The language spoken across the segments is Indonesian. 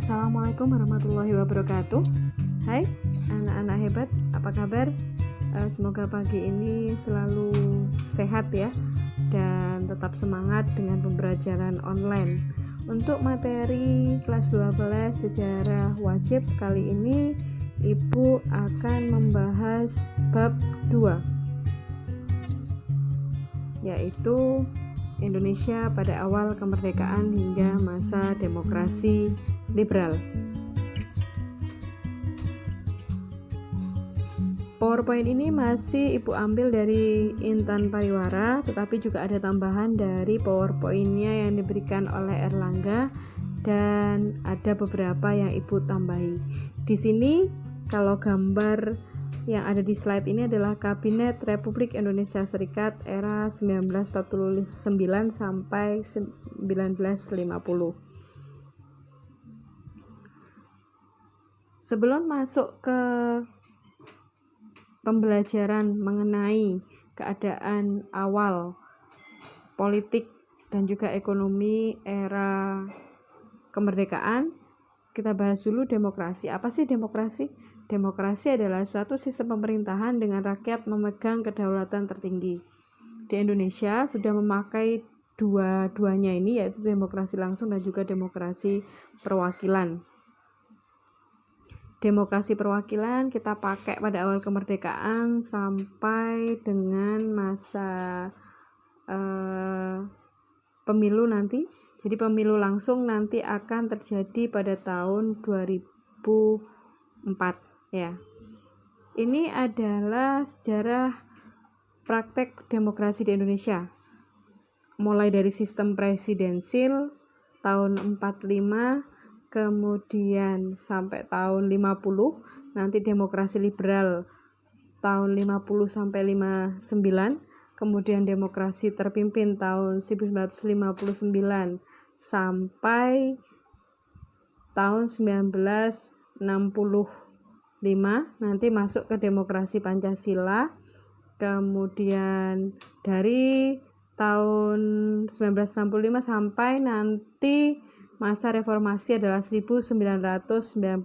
Assalamualaikum warahmatullahi wabarakatuh. Hai anak-anak hebat, apa kabar? Semoga pagi ini selalu sehat ya, dan tetap semangat dengan pembelajaran online. Untuk materi kelas 12 sejarah wajib kali ini, Ibu akan membahas bab 2, yaitu Indonesia pada awal kemerdekaan hingga masa demokrasi liberal. PowerPoint ini masih Ibu ambil dari Intan Pariwara, tetapi juga ada tambahan dari PowerPoint-nya yang diberikan oleh Erlangga, dan ada beberapa yang Ibu tambahi. Di sini kalau gambar yang ada di slide ini adalah Kabinet Republik Indonesia Serikat era 1949 sampai 1950. Sebelum masuk ke pembelajaran mengenai keadaan awal politik dan juga ekonomi era kemerdekaan, kita bahas dulu demokrasi. Apa sih demokrasi? Demokrasi adalah suatu sistem pemerintahan dengan rakyat memegang kedaulatan tertinggi. Di Indonesia sudah memakai dua-duanya ini, yaitu demokrasi langsung dan juga demokrasi perwakilan. Demokrasi perwakilan kita pakai pada awal kemerdekaan sampai dengan masa pemilu nanti. Jadi pemilu langsung nanti akan terjadi pada tahun 2004 ya. Ini adalah sejarah praktek demokrasi di Indonesia. Mulai dari sistem presidensil tahun 45, kemudian sampai tahun 50, nanti demokrasi liberal tahun 50 sampai 59, kemudian demokrasi terpimpin tahun 1959 sampai tahun 1965, nanti masuk ke demokrasi Pancasila. Kemudian dari tahun 1965 sampai nanti masa reformasi adalah 1999.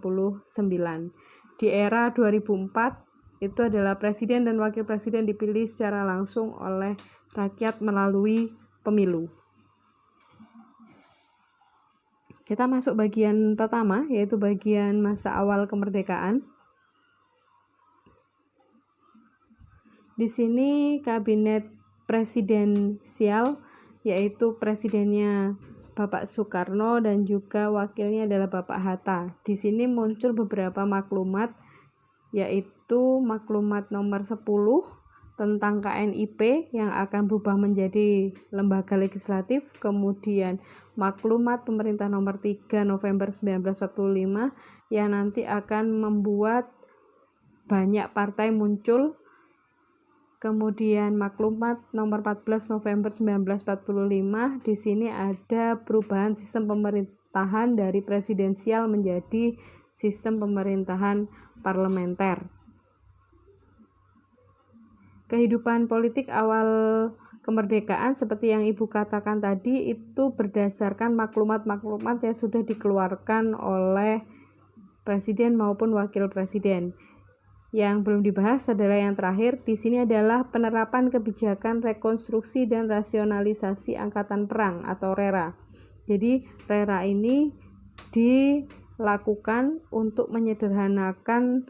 Di era 2004 itu adalah presiden dan wakil presiden dipilih secara langsung oleh rakyat melalui pemilu. Kita masuk bagian pertama, yaitu bagian masa awal kemerdekaan. Di sini kabinet presidensial, yaitu presidennya Bapak Soekarno dan juga wakilnya adalah Bapak Hatta. Di sini muncul beberapa maklumat, yaitu maklumat nomor 10 tentang KNIP yang akan berubah menjadi lembaga legislatif, kemudian maklumat pemerintah nomor 3 November 1945 yang nanti akan membuat banyak partai muncul. Kemudian maklumat nomor 14 November 1945, di sini ada perubahan sistem pemerintahan dari presidensial menjadi sistem pemerintahan parlementer. Kehidupan politik awal kemerdekaan seperti yang Ibu katakan tadi itu berdasarkan maklumat-maklumat yang sudah dikeluarkan oleh presiden maupun wakil presiden. Yang belum dibahas adalah yang terakhir. Di sini adalah penerapan kebijakan rekonstruksi dan rasionalisasi angkatan perang atau RERA. Jadi RERA ini dilakukan untuk menyederhanakan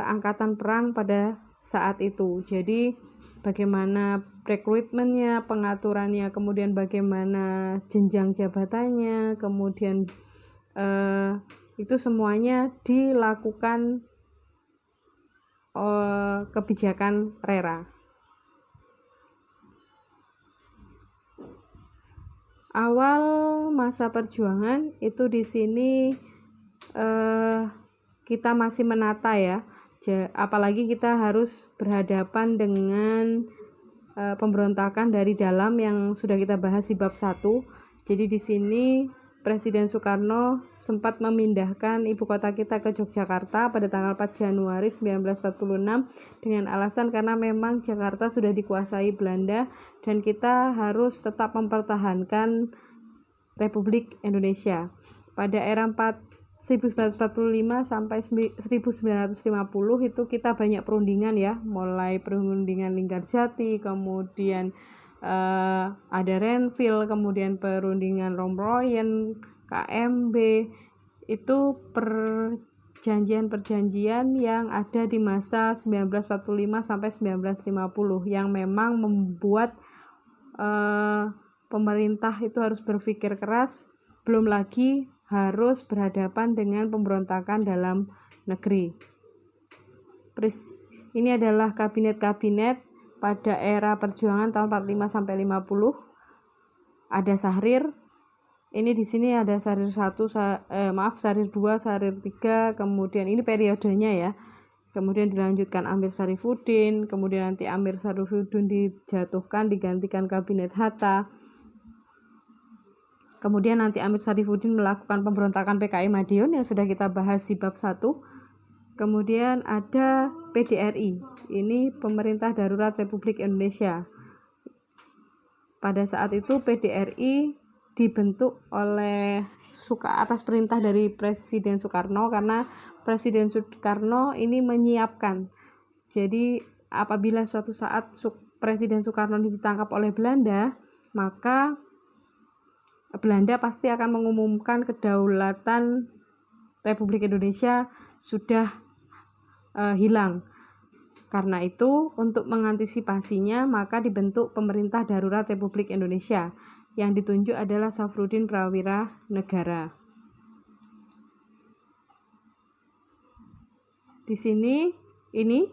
angkatan perang pada saat itu. Jadi bagaimana rekrutmennya, pengaturannya, kemudian bagaimana jenjang jabatannya, kemudian itu semuanya dilakukan kebijakan RERA. Awal masa perjuangan itu di sini kita masih menata ya, apalagi kita harus berhadapan dengan pemberontakan dari dalam yang sudah kita bahas di bab 1. Jadi di sini Presiden Soekarno sempat memindahkan ibu kota kita ke Yogyakarta pada tanggal 4 Januari 1946 dengan alasan karena memang Jakarta sudah dikuasai Belanda dan kita harus tetap mempertahankan Republik Indonesia. Pada era 1945 sampai 1950 itu kita banyak perundingan ya, mulai perundingan Linggarjati, kemudian ada Renville, kemudian perundingan Romroyen, KMB, itu perjanjian-perjanjian yang ada di masa 1945 sampai 1950 yang memang membuat pemerintah itu harus berpikir keras, belum lagi harus berhadapan dengan pemberontakan dalam negeri. Ini adalah kabinet-kabinet pada era perjuangan tahun 45 sampai 50. Ada Syahrir. Ini di sini ada Syahrir 1, Syahrir 2, Syahrir 3, kemudian ini periodenya ya. Kemudian dilanjutkan Amir Syarifuddin, kemudian nanti Amir Syarifuddin dijatuhkan, digantikan kabinet Hatta. Kemudian nanti Amir Syarifuddin melakukan pemberontakan PKI Madiun yang sudah kita bahas di bab 1. Kemudian ada PDRI, ini Pemerintah Darurat Republik Indonesia. Pada saat itu PDRI dibentuk oleh atas perintah dari Presiden Soekarno, karena Presiden Soekarno ini menyiapkan. Jadi apabila suatu saat Presiden Soekarno ditangkap oleh Belanda, maka Belanda pasti akan mengumumkan kedaulatan Republik Indonesia sudah hilang. Karena itu, untuk mengantisipasinya, maka dibentuk Pemerintah Darurat Republik Indonesia. Yang ditunjuk adalah Safrudin Prawira Negara. Di sini, ini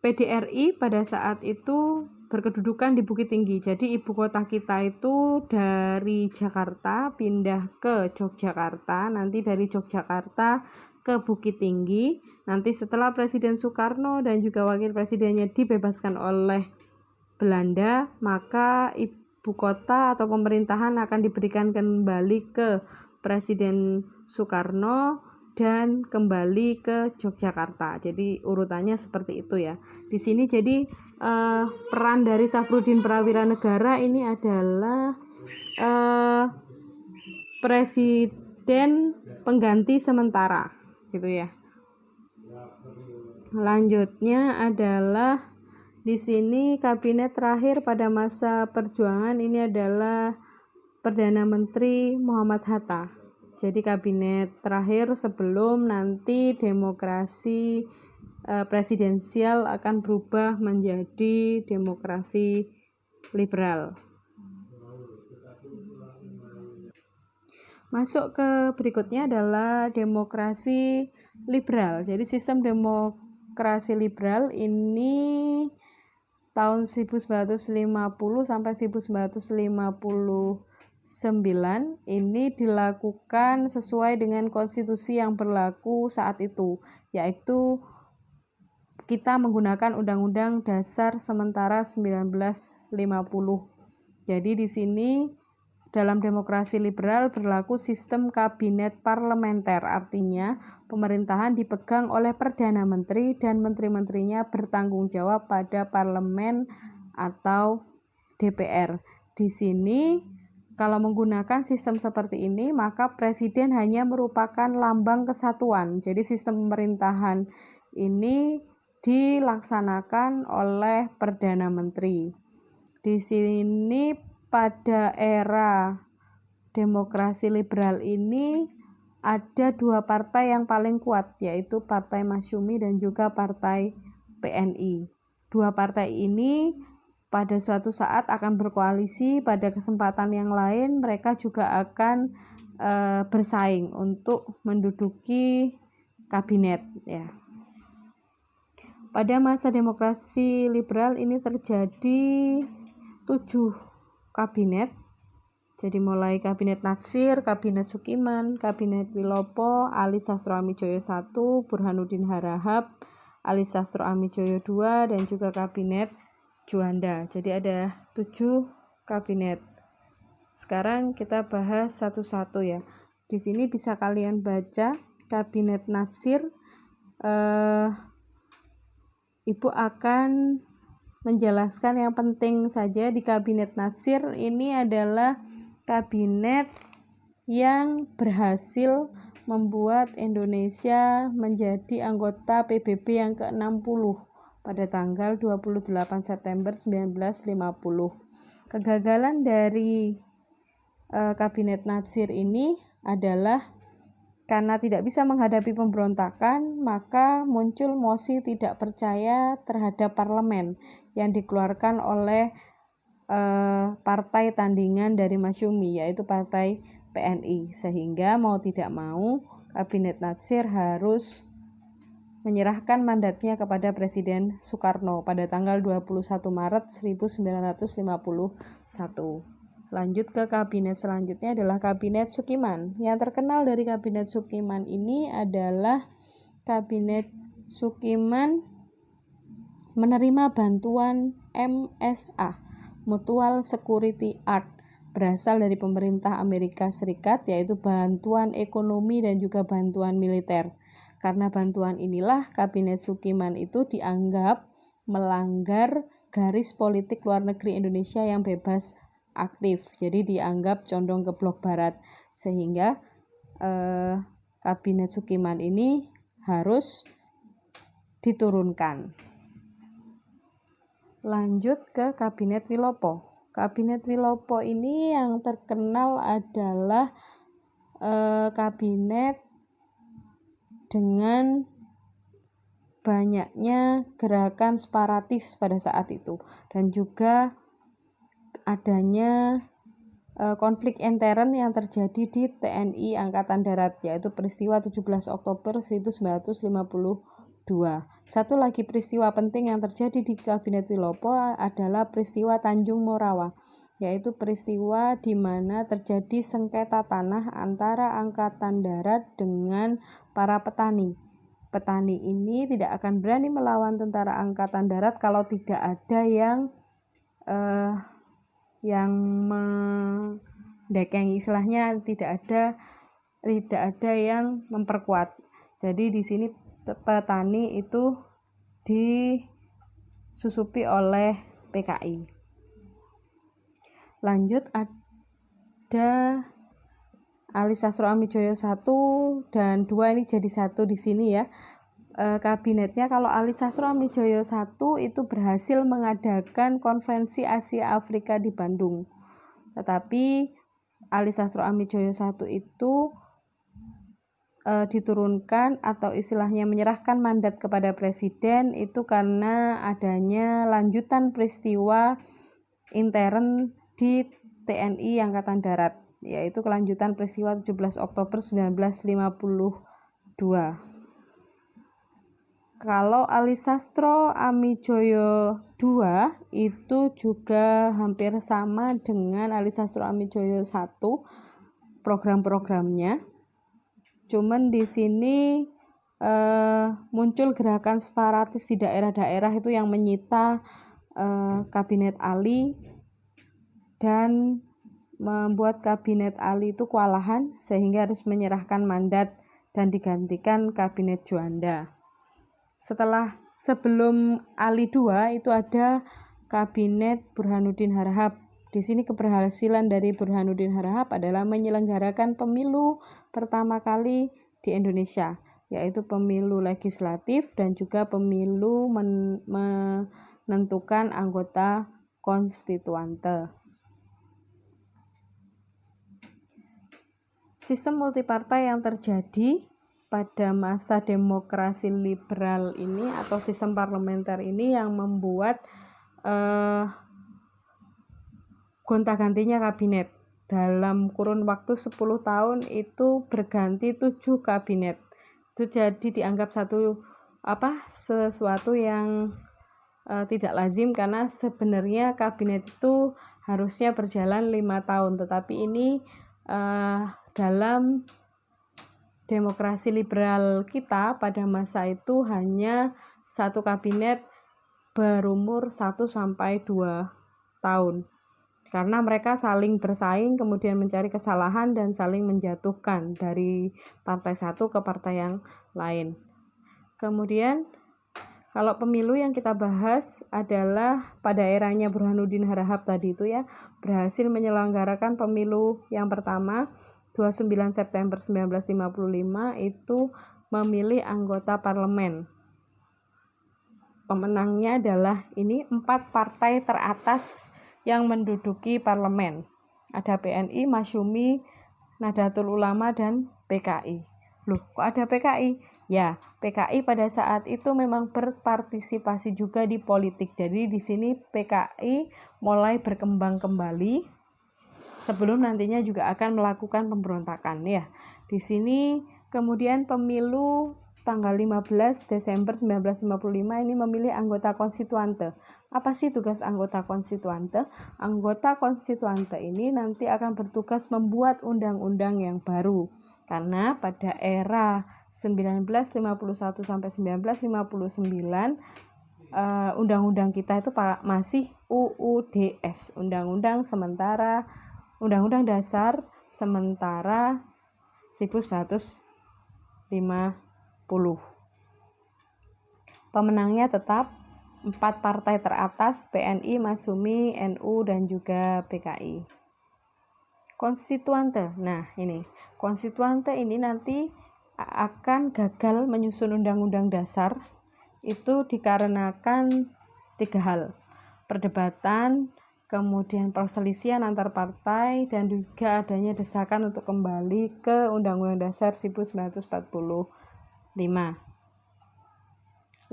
PDRI pada saat itu berkedudukan di Bukit Tinggi. Jadi ibu kota kita itu dari Jakarta pindah ke Yogyakarta, nanti dari Yogyakarta ke Bukit Tinggi. Nanti setelah Presiden Soekarno dan juga wakil presidennya dibebaskan oleh Belanda, maka ibu kota atau pemerintahan akan diberikan kembali ke Presiden Soekarno dan kembali ke Yogyakarta. Jadi urutannya seperti itu ya. Di sini jadi peran dari Safrudin Prawira Negara ini adalah presiden pengganti sementara, gitu ya. Lanjutnya adalah di sini kabinet terakhir pada masa perjuangan ini adalah Perdana Menteri Muhammad Hatta. Jadi kabinet terakhir sebelum nanti demokrasi presidensial akan berubah menjadi demokrasi liberal. Masuk ke berikutnya adalah demokrasi liberal. Jadi sistem demokrasi liberal ini tahun 1950 sampai 1959 ini dilakukan sesuai dengan konstitusi yang berlaku saat itu, yaitu kita menggunakan Undang-Undang Dasar Sementara 1950. Jadi di sini dalam demokrasi liberal berlaku sistem kabinet parlementer, artinya pemerintahan dipegang oleh Perdana Menteri dan menteri-menterinya bertanggung jawab pada parlemen atau DPR. Di sini kalau menggunakan sistem seperti ini, maka presiden hanya merupakan lambang kesatuan. Jadi sistem pemerintahan ini dilaksanakan oleh Perdana Menteri. Di sini pada era demokrasi liberal ini ada dua partai yang paling kuat, yaitu Partai Masyumi dan juga Partai PNI. Dua partai ini pada suatu saat akan berkoalisi, pada kesempatan yang lain mereka juga akan bersaing untuk menduduki kabinet ya. Pada masa demokrasi liberal ini terjadi 7 kabinet. Jadi mulai kabinet Natsir, kabinet Sukiman, kabinet Wilopo, Ali Sastro Amijoyo I, Burhanuddin Harahap, Ali Sastro Amijoyo II, dan juga kabinet Juanda. Jadi ada 7 kabinet. Sekarang kita bahas satu-satu ya. Di sini bisa kalian baca kabinet Natsir. Ibu akan menjelaskan yang penting saja di kabinet Natsir. Ini adalah kabinet yang berhasil membuat Indonesia menjadi anggota PBB yang ke-60 pada tanggal 28 September 1950. Kegagalan dari Kabinet Natsir ini adalah karena tidak bisa menghadapi pemberontakan, maka muncul mosi tidak percaya terhadap parlemen yang dikeluarkan oleh partai tandingan dari Masyumi, yaitu partai PNI, sehingga mau tidak mau Kabinet Natsir harus menyerahkan mandatnya kepada Presiden Soekarno pada tanggal 21 Maret 1951. Lanjut ke kabinet selanjutnya adalah Kabinet Sukiman. Yang terkenal dari Kabinet Sukiman ini adalah Kabinet Sukiman menerima bantuan MSA, Mutual Security Act, berasal dari pemerintah Amerika Serikat, yaitu bantuan ekonomi dan juga bantuan militer. Karena bantuan inilah Kabinet Sukiman itu dianggap melanggar garis politik luar negeri Indonesia yang bebas aktif. Jadi dianggap condong ke blok barat, sehingga Kabinet Sukiman ini harus diturunkan. Lanjut ke Kabinet Wilopo. Kabinet Wilopo ini yang terkenal adalah kabinet dengan banyaknya gerakan separatis pada saat itu, dan juga adanya konflik intern yang terjadi di TNI Angkatan Darat, yaitu peristiwa 17 Oktober 1952. Satu lagi peristiwa penting yang terjadi di Kabinet Wilopo adalah peristiwa Tanjung Morawa, yaitu peristiwa di mana terjadi sengketa tanah antara Angkatan Darat dengan para petani. Petani ini tidak akan berani melawan tentara Angkatan Darat kalau tidak ada yang mendekengi, istilahnya tidak ada yang memperkuat. Jadi di sini petani itu disusupi oleh PKI. Lanjut ada Ali Sastro Amijoyo 1 dan 2, ini jadi satu di sini ya. Kabinetnya, kalau Ali Sastro Amijoyo 1 itu berhasil mengadakan konferensi Asia Afrika di Bandung. Tetapi Ali Sastro Amijoyo 1 itu diturunkan atau istilahnya menyerahkan mandat kepada presiden itu karena adanya lanjutan peristiwa intern di TNI Angkatan Darat, yaitu kelanjutan peristiwa 17 Oktober 1952. Kalau Ali Sastro Amijoyo 2 itu juga hampir sama dengan Ali Sastro Amijoyo 1 program-programnya. Cuman di sini muncul gerakan separatis di daerah-daerah itu yang menyita Kabinet Ali dan membuat Kabinet Ali itu kewalahan, sehingga harus menyerahkan mandat dan digantikan Kabinet Juanda. Sebelum Ali II itu ada Kabinet Burhanuddin Harahap. Di sini keberhasilan dari Burhanuddin Harahap adalah menyelenggarakan pemilu pertama kali di Indonesia, yaitu pemilu legislatif dan juga pemilu menentukan anggota konstituante. Sistem multipartai yang terjadi pada masa demokrasi liberal ini atau sistem parlementer ini yang membuat gonta-gantinya kabinet. Dalam kurun waktu 10 tahun itu berganti 7 kabinet. Itu jadi dianggap sesuatu yang tidak lazim, karena sebenarnya kabinet itu harusnya berjalan 5 tahun, tetapi ini dalam demokrasi liberal kita pada masa itu hanya satu kabinet berumur 1-2 tahun, karena mereka saling bersaing, kemudian mencari kesalahan dan saling menjatuhkan dari partai satu ke partai yang lain. Kemudian kalau pemilu yang kita bahas adalah pada eranya Burhanuddin Harahap tadi itu ya, berhasil menyelenggarakan pemilu yang pertama 29 September 1955 itu memilih anggota parlemen. Pemenangnya adalah ini 4 partai teratas yang menduduki parlemen. Ada PNI, Masyumi, Nahdlatul Ulama, dan PKI. Loh, kok ada PKI? Ya, PKI pada saat itu memang berpartisipasi juga di politik. Jadi di sini PKI mulai berkembang kembali sebelum nantinya juga akan melakukan pemberontakan ya. Di sini kemudian pemilu tanggal 15 Desember 1955 ini memilih anggota konstituante. Apa sih tugas anggota konstituante? Anggota konstituante ini nanti akan bertugas membuat undang-undang yang baru. Karena pada era 1951 sampai 1959 undang-undang kita itu masih UUDS, Undang-Undang Dasar Sementara 1950. Pemenangnya tetap 4 partai teratas, PNI, Masyumi, NU, dan juga PKI. Konstituante. Nah, ini. Konstituante ini nanti akan gagal menyusun undang-undang dasar itu dikarenakan 3 hal. Perdebatan, kemudian perselisihan antar partai, dan juga adanya desakan untuk kembali ke Undang-Undang Dasar 1945.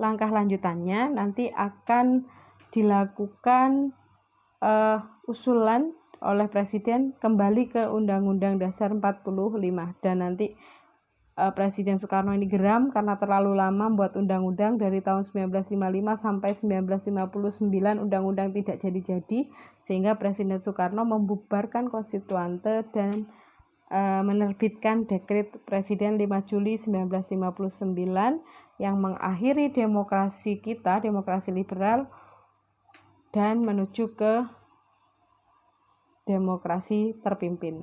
Langkah lanjutannya nanti akan dilakukan usulan oleh Presiden kembali ke Undang-Undang Dasar 45, dan nanti Presiden Soekarno ini geram karena terlalu lama membuat undang-undang dari tahun 1955 sampai 1959 undang-undang tidak jadi-jadi, sehingga Presiden Soekarno membubarkan konstituante dan menerbitkan dekret Presiden 5 Juli 1959 yang mengakhiri demokrasi kita, demokrasi liberal, dan menuju ke demokrasi terpimpin.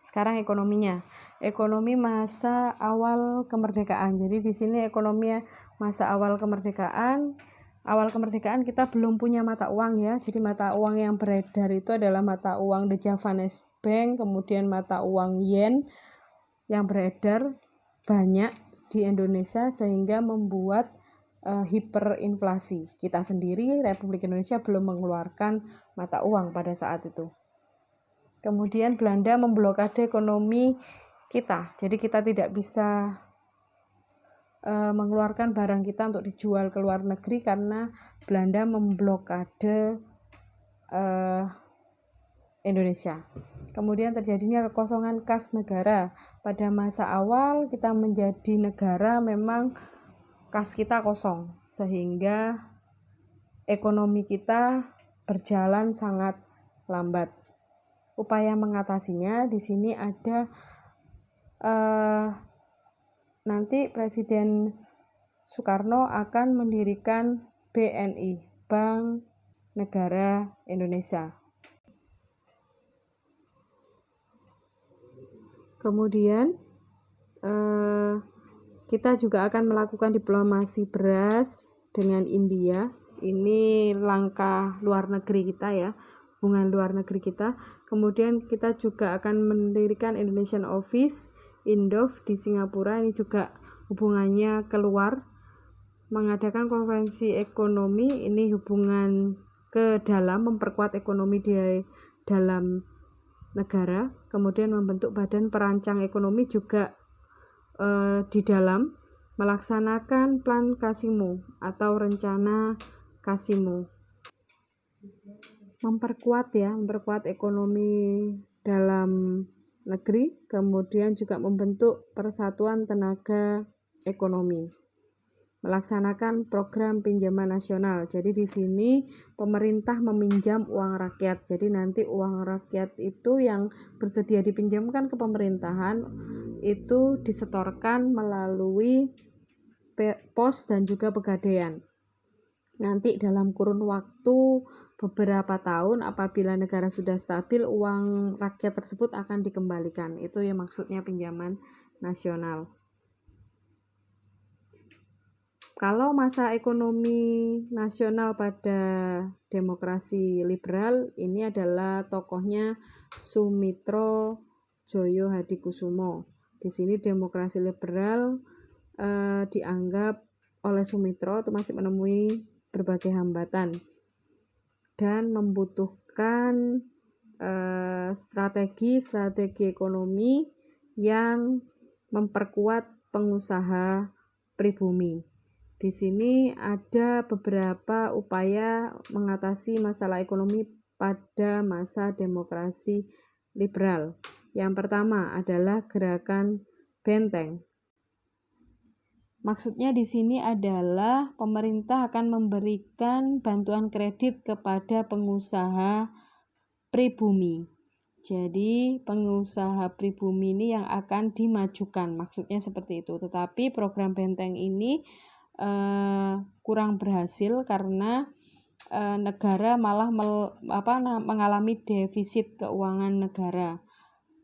Sekarang ekonominya. Ekonomi masa awal kemerdekaan. Jadi di sini ekonomi masa awal kemerdekaan. Awal kemerdekaan kita belum punya mata uang ya. Jadi mata uang yang beredar itu adalah mata uang The Javanese Bank, kemudian mata uang yen yang beredar banyak di Indonesia sehingga membuat hiperinflasi. Kita sendiri, Republik Indonesia, belum mengeluarkan mata uang pada saat itu. Kemudian Belanda memblokade ekonomi kita, jadi kita tidak bisa mengeluarkan barang kita untuk dijual ke luar negeri karena Belanda memblokade Indonesia. Kemudian terjadinya kekosongan kas negara. Pada masa awal kita menjadi negara memang kas kita kosong, sehingga ekonomi kita berjalan sangat lambat. Upaya mengatasinya di sini ada nanti Presiden Soekarno akan mendirikan BNI, Bank Negara Indonesia. Kemudian kita juga akan melakukan diplomasi beras dengan India. Ini langkah luar negeri kita ya, hubungan luar negeri kita. Kemudian kita juga akan mendirikan Indonesian Office, Indov, di Singapura. Ini juga hubungannya keluar. Mengadakan konferensi ekonomi, ini hubungan ke dalam, memperkuat ekonomi di dalam negara. Kemudian membentuk badan perancang ekonomi juga di dalam, melaksanakan plan Kasimo atau rencana Kasimo. Memperkuat ekonomi dalam negeri, kemudian juga membentuk persatuan tenaga ekonomi. Melaksanakan program pinjaman nasional. Jadi di sini pemerintah meminjam uang rakyat. Jadi nanti uang rakyat itu yang bersedia dipinjamkan ke pemerintahan itu disetorkan melalui pos dan juga pegadaian. Nanti dalam kurun waktu beberapa tahun apabila negara sudah stabil, uang rakyat tersebut akan dikembalikan. Itu ya maksudnya pinjaman nasional. Kalau masa ekonomi nasional pada demokrasi liberal ini adalah tokohnya Sumitro Joyo Hadikusumo. Di sini demokrasi liberal dianggap oleh Sumitro itu masih menemui berbagai hambatan dan membutuhkan strategi ekonomi yang memperkuat pengusaha pribumi. Di sini ada beberapa upaya mengatasi masalah ekonomi pada masa demokrasi liberal. Yang pertama adalah gerakan benteng. Maksudnya di sini adalah pemerintah akan memberikan bantuan kredit kepada pengusaha pribumi. Jadi pengusaha pribumi ini yang akan dimajukan, maksudnya seperti itu. Tetapi program benteng ini kurang berhasil karena negara malah mengalami defisit keuangan negara,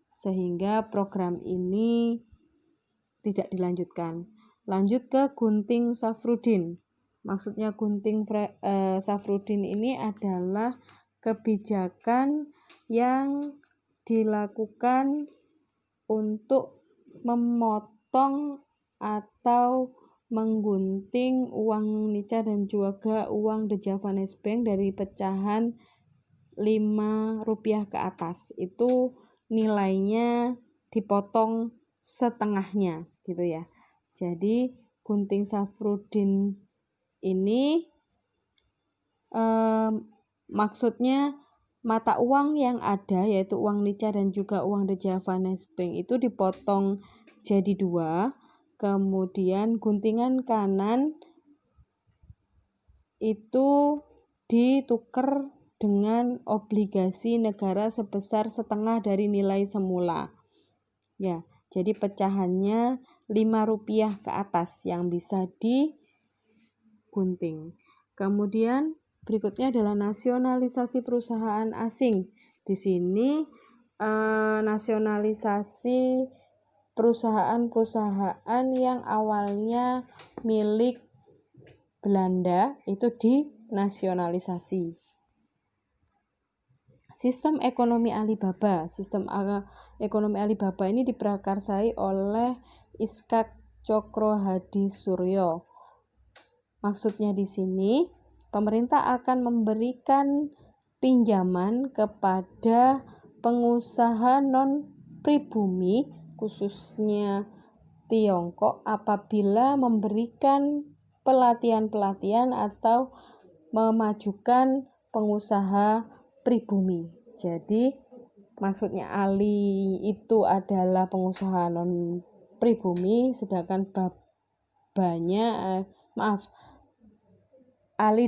sehingga program ini tidak dilanjutkan. Lanjut ke Gunting Safrudin. Maksudnya Gunting Safrudin ini adalah kebijakan yang dilakukan untuk memotong atau menggunting uang nica dan juga uang The Javanese Bank dari pecahan Rp5 ke atas. Itu nilainya dipotong setengahnya gitu ya. Jadi Gunting Safrudin ini maksudnya mata uang yang ada yaitu uang nica dan juga uang The Javanese Bank itu dipotong jadi 2. Kemudian guntingan kanan itu ditukar dengan obligasi negara sebesar setengah dari nilai semula. Ya, jadi pecahannya Rp5 ke atas yang bisa digunting. Kemudian berikutnya adalah nasionalisasi perusahaan asing. Di sini nasionalisasi perusahaan-perusahaan yang awalnya milik Belanda itu dinasionalisasi. Sistem ekonomi Alibaba. Sistem ekonomi Alibaba ini diprakarsai oleh Iskak Cokro Hadi Suryo. Maksudnya di sini pemerintah akan memberikan pinjaman kepada pengusaha non pribumi khususnya Tiongkok apabila memberikan pelatihan-pelatihan atau memajukan pengusaha pribumi. Jadi maksudnya Ali itu adalah pengusaha non pribumi, sedangkan Ali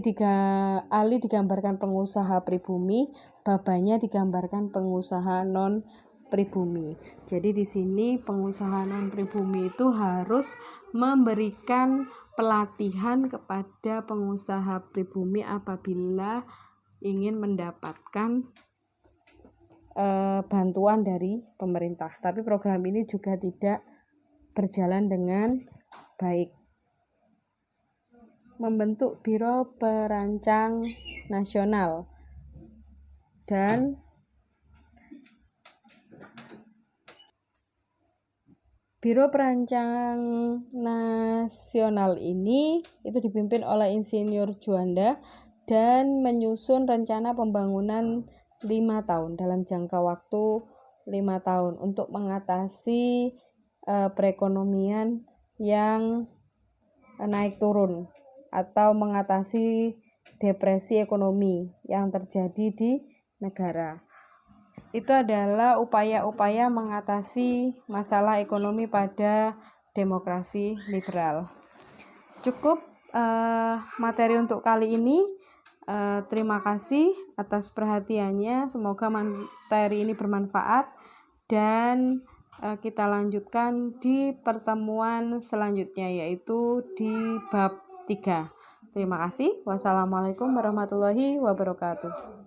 digambarkan pengusaha pribumi, babanya digambarkan pengusaha non pribumi. Jadi di sini pengusaha non pribumi itu harus memberikan pelatihan kepada pengusaha pribumi apabila ingin mendapatkan bantuan dari pemerintah. Tapi program ini juga tidak berjalan dengan baik. Membentuk Biro Perancang Nasional dan Biro Perancang Nasional ini itu dipimpin oleh Insinyur Juanda dan menyusun rencana pembangunan 5 tahun dalam jangka waktu 5 tahun untuk mengatasi perekonomian yang naik turun atau mengatasi depresi ekonomi yang terjadi di negara. Itu adalah upaya-upaya mengatasi masalah ekonomi pada demokrasi liberal. Cukup materi untuk kali ini. Terima kasih atas perhatiannya. Semoga materi ini bermanfaat dan kita lanjutkan di pertemuan selanjutnya yaitu di bab 3. Terima kasih. Wassalamualaikum warahmatullahi wabarakatuh.